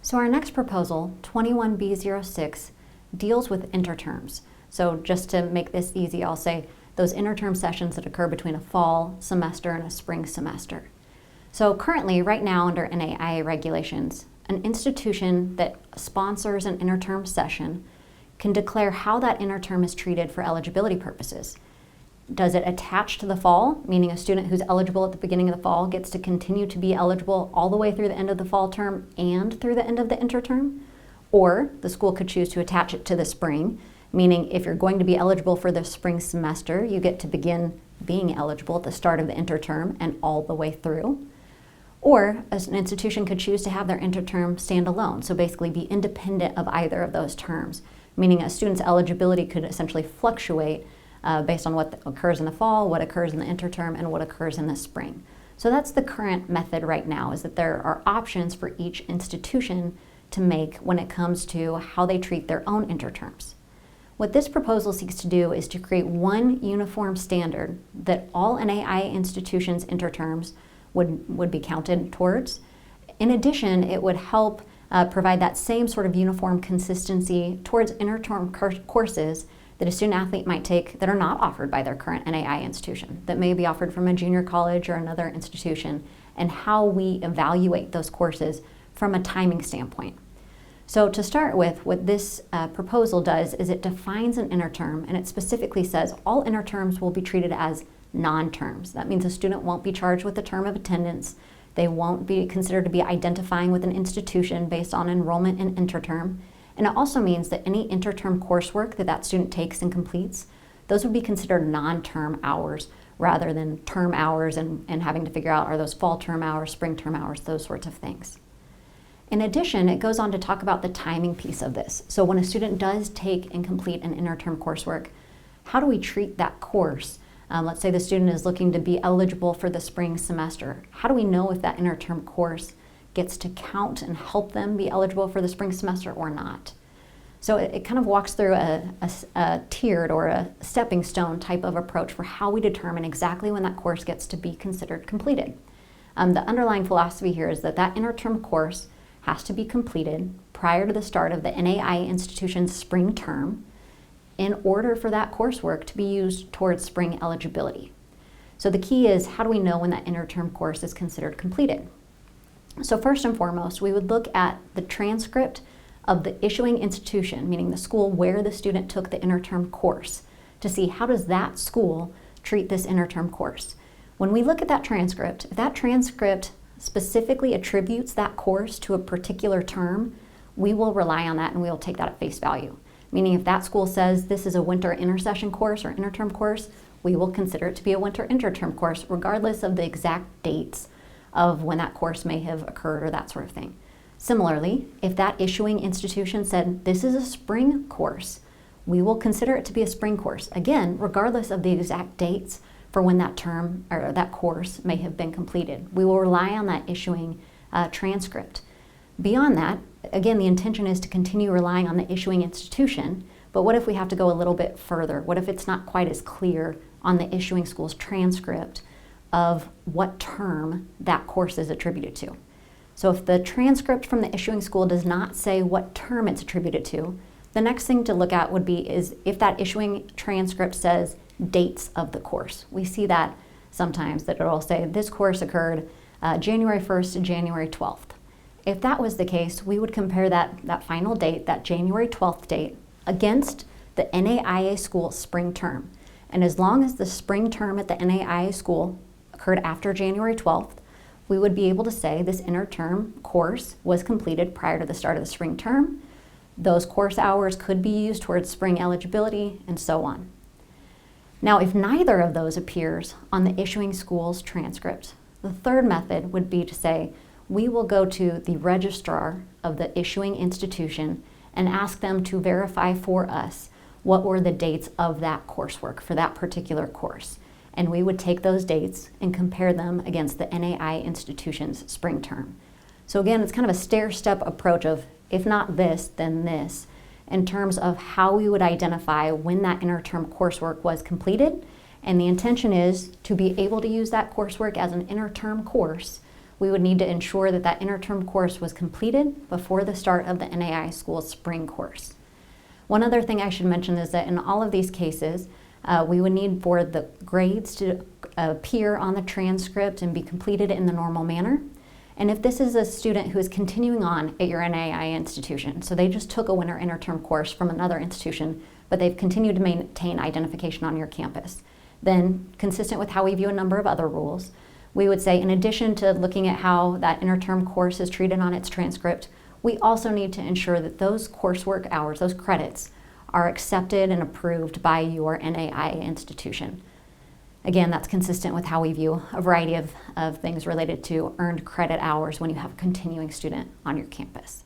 So our next proposal, 21B06, deals with interterms. So just to make this easy, I'll say those interterm sessions that occur between a fall semester and a spring semester. So currently, right now under NAIA regulations, an institution that sponsors an interterm session can declare how that interterm is treated for eligibility purposes. Does it attach to the fall, meaning a student who's eligible at the beginning of the fall gets to continue to be eligible all the way through the end of the fall term and through the end of the interterm? Or the school could choose to attach it to the spring, meaning if you're going to be eligible for the spring semester, you get to begin being eligible at the start of the interterm and all the way through. Or as an institution could choose to have their interterm stand alone, so basically be independent of either of those terms, meaning a student's eligibility could essentially fluctuate based on what occurs in the fall, what occurs in the interterm, and what occurs in the spring. So that's the current method right now, is that there are options for each institution to make when it comes to how they treat their own interterms. What this proposal seeks to do is to create one uniform standard that all NAIA institutions' interterms would be counted towards. In addition, it would help provide that same sort of uniform consistency towards interterm courses that a student athlete might take that are not offered by their current NAIA institution, that may be offered from a junior college or another institution, and how we evaluate those courses from a timing standpoint. So to start with, what this proposal does is it defines an interterm, and it specifically says all interterms will be treated as non-terms. That means a student won't be charged with a term of attendance. They won't be considered to be identifying with an institution based on enrollment in interterm. And it also means that any interterm coursework that that student takes and completes, those would be considered non-term hours rather than term hours and having to figure out are those fall term hours, spring term hours, those sorts of things. In addition, it goes on to talk about the timing piece of this. So when a student does take and complete an interterm coursework, how do we treat that course? Let's say the student is looking to be eligible for the spring semester. How do we know if that interterm course gets to count and help them be eligible for the spring semester or not? So it kind of walks through a tiered or a stepping stone type of approach for how we determine exactly when that course gets to be considered completed. The underlying philosophy here is that that interterm course has to be completed prior to the start of the NAIA institution's spring term in order for that coursework to be used towards spring eligibility. So the key is, how do we know when that interterm course is considered completed? So first and foremost, we would look at the transcript of the issuing institution, meaning the school where the student took the interterm course, to see how does that school treat this interterm course. When we look at that transcript, if that transcript specifically attributes that course to a particular term, we will rely on that and we will take that at face value. Meaning if that school says this is a winter intersession course or interterm course, we will consider it to be a winter interterm course regardless of the exact dates of when that course may have occurred or that sort of thing. Similarly, if that issuing institution said this is a spring course, we will consider it to be a spring course, again, regardless of the exact dates for when that term or that course may have been completed. We will rely on that issuing transcript. Beyond that, again, the intention is to continue relying on the issuing institution, but what if we have to go a little bit further? What if it's not quite as clear on the issuing school's transcript of what term that course is attributed to? So if the transcript from the issuing school does not say what term it's attributed to, the next thing to look at would be is if that issuing transcript says dates of the course. We see that sometimes, that it'll say this course occurred January 1st to January 12th. If that was the case, we would compare that final date, that January 12th date, against the NAIA school spring term. And as long as the spring term at the NAIA school occurred after January 12th, we would be able to say this interterm course was completed prior to the start of the spring term. Those course hours could be used towards spring eligibility, and so on. Now, if neither of those appears on the issuing school's transcript, the third method would be to say, we will go to the registrar of the issuing institution and ask them to verify for us what were the dates of that coursework for that particular course. And we would take those dates and compare them against the NAIA institution's spring term. So again, it's kind of a stair-step approach of if not this, then this, in terms of how we would identify when that interterm coursework was completed. And the intention is to be able to use that coursework as an interterm course we would need to ensure that that interterm course was completed before the start of the NAI school's spring course. One other thing I should mention is that in all of these cases, we would need for the grades to appear on the transcript and be completed in the normal manner. And if this is a student who is continuing on at your NAI institution, so they just took a winter interterm course from another institution, but they've continued to maintain identification on your campus, then consistent with how we view a number of other rules, we would say in addition to looking at how that interterm course is treated on its transcript, we also need to ensure that those coursework hours, those credits, are accepted and approved by your NAI institution. Again, that's consistent with how we view a variety of things related to earned credit hours when you have a continuing student on your campus.